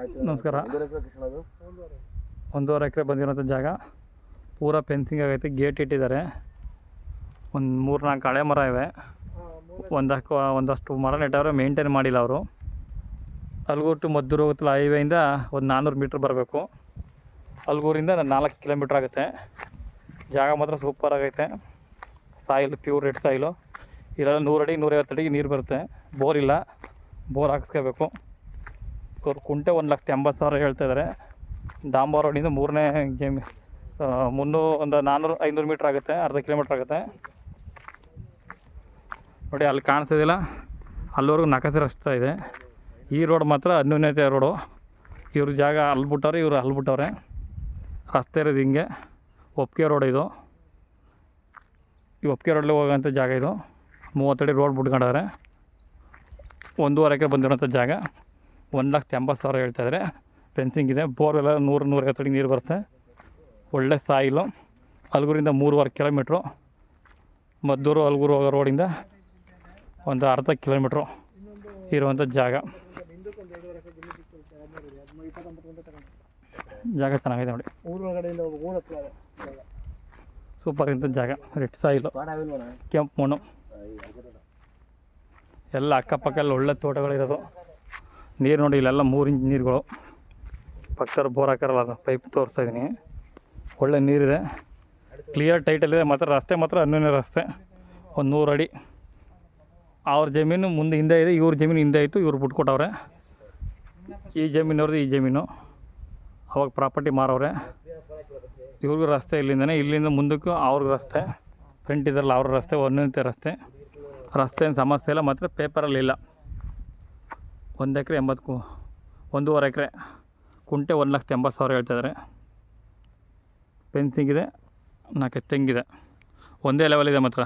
ನಮಸ್ಕಾರ. 1.5 ಎಕರೆ ಬಂದಿರೋಂಥ ಜಾಗ ಪೂರಾ ಫೆನ್ಸಿಂಗ್ ಆಗೈತೆ. ಗೇಟ್ ಇಟ್ಟಿದ್ದಾರೆ. ಒಂದು 3-4 ಹಳೆ ಮರ ಇವೆ. ಒಂದಷ್ಟು ಮರ ನೆಟ್ಟವ್ರೆ, ಮೇಂಟೈನ್ ಮಾಡಿಲ್ಲ ಅವರು. ಅಲ್ಗೂರು ಟು ಮದ್ದೂರು ಹೋಗುತ್ತಲ್ಲ ಹೈವೇಯಿಂದ ಒಂದು 400 ಮೀಟ್ರ್ ಬರಬೇಕು. ಅಲ್ಗೂರಿಂದ 4 ಕಿಲೋಮೀಟ್ರ್ ಆಗುತ್ತೆ. ಜಾಗ ಮಾತ್ರ ಸೂಪರ್ ಆಗೈತೆ. Soil pure red soil. ಇಲ್ಲೆಲ್ಲ 100 ಅಡಿ 150 ಅಡಿಗೆ ನೀರು ಬರುತ್ತೆ. ಬೋರ್ ಇಲ್ಲ, ಬೋರ್ ಹಾಕಿಸ್ಕೋಬೇಕು. ಅವ್ರು ಕುಂಟೆ 1,80,000 ಹೇಳ್ತಾಯಿದ್ದಾರೆ. ಡಾಂಬರ್ ರೋಡಿಂದ 3ನೇ ಒಂದು 400-500 ಮೀಟ್ರ್ ಆಗುತ್ತೆ, ಅರ್ಧ ಕಿಲೋಮೀಟ್ರ್ ಆಗುತ್ತೆ. ನೋಡಿ ಅಲ್ಲಿ ಕಾಣಿಸೋದಿಲ್ಲ, ಅಲ್ಲಿವರೆಗೂ ನಕಸಿ ರಸ್ತೆ ಇದೆ. ಈ ರೋಡ್ ಮಾತ್ರ ಅನ್ಯೂನ್ಯತೆ ರೋಡು. ಇವ್ರ ಜಾಗ ಅಲ್ಲಿ ಬಿಟ್ಟವ್ರೆ, ಇವರು ಅಲ್ಲಿ ಬಿಟ್ಟವ್ರೆ. ರಸ್ತೆ ಇರೋದು ಹಿಂಗೆ. ಒಪ್ಪಿಗೆ ರೋಡ್ ಇದು. ಈ ಒಪ್ಪಿಗೆ ರೋಡಲ್ಲಿ ಹೋಗೋಂಥ ಜಾಗ ಇದು. 30 ಅಡಿ ರೋಡ್ ಬಿಟ್ಕೊಂಡವ್ರೆ. 1.5 ಎಕರೆ ಬಂದಿರೋಂಥ ಜಾಗ 1,80,000 ಹೇಳ್ತಾಯಿದ್ದಾರೆ. ಫೆನ್ಸಿಂಗ್ ಇದೆ. ಬೋರ್ವೆಲ್ಲ 100-150 ಅಡಿ ನೀರು ಬರುತ್ತೆ. ಒಳ್ಳೆ ಸಾಯಿಲು. ಅಲ್ಗೂರಿಂದ 3.5 ಕಿಲೋಮೀಟ್ರು. ಮದ್ದೂರು ಅಲ್ಗೂರು ಹೋಗೋ ರೋಡಿಂದ ಒಂದು ಅರ್ಧ ಕಿಲೋಮೀಟ್ರು ಇರುವಂಥ ಜಾಗ. ಜಾಗ ಚೆನ್ನಾಗಿದೆ ನೋಡಿ. ಸೂಪರ್ ಇಂಥ ಜಾಗ. ರೆಡ್ ಸಾಯಿಲು, ಕೆಂಪು ಮಣ್ಣು, ಎಲ್ಲ ಅಕ್ಕಪಕ್ಕ ಎಲ್ಲ ಒಳ್ಳೆ ತೋಟಗಳಿರೋದು. ನೀರು ನೋಡಿ, ಇಲ್ಲೆಲ್ಲ 3 ಇಂಚ್ ನೀರುಗಳು. ಪಕ್ಕದ ಬೋರ್ ಹಾಕಾರಲ್ಲ, ಅದು ಪೈಪ್ ತೋರಿಸ್ತಾಯಿದ್ದೀನಿ. ಒಳ್ಳೆ ನೀರಿದೆ, ಕ್ಲಿಯರ್ ಟೈಟಲ್ಲಿದೆ. ಮಾತ್ರ ರಸ್ತೆ ಮಾತ್ರ ಅನ್ಯೂನ್ಯ ರಸ್ತೆ. ಒಂದು 100 ಅಡಿ. ಅವ್ರ ಜಮೀನು ಮುಂದೆ ಹಿಂದೆ ಇದೆ, ಇವ್ರ ಜಮೀನು ಹಿಂದೆ ಇತ್ತು, ಇವ್ರು ಬಿಟ್ಕೊಟ್ಟವ್ರೆ. ಈ ಜಮೀನವ್ರದ್ದು ಈ ಜಮೀನು. ಅವಾಗ ಪ್ರಾಪರ್ಟಿ ಮಾರವ್ರೆ. ಇವ್ರಿಗೂ ರಸ್ತೆ ಇಲ್ಲಿಂದ ಮುಂದಕ್ಕೂ ಅವ್ರಿಗೆ ರಸ್ತೆ. ಫ್ರಂಟ್ ಇದರಲ್ಲ ಅವ್ರ ರಸ್ತೆ, ಒಂದೊಂದೇ ರಸ್ತೆ. ರಸ್ತೆ ಏನು ಸಮಸ್ಯೆ ಇಲ್ಲ, ಮಾತ್ರ ಪೇಪರಲ್ಲಿ ಇಲ್ಲ. 1 ಎಕರೆ 1.5 ಎಕರೆ ಕುಂಟೆ 1,80,000 ಹೇಳ್ತಾಯಿದ್ದಾರೆ. ಫೆನ್ಸಿಂಗ್ ಇದೆ, 4 ತೆಂಗಿದೆ. ಒಂದೇ ಲೆವೆಲ್ ಇದೆ ಮಾತ್ರ.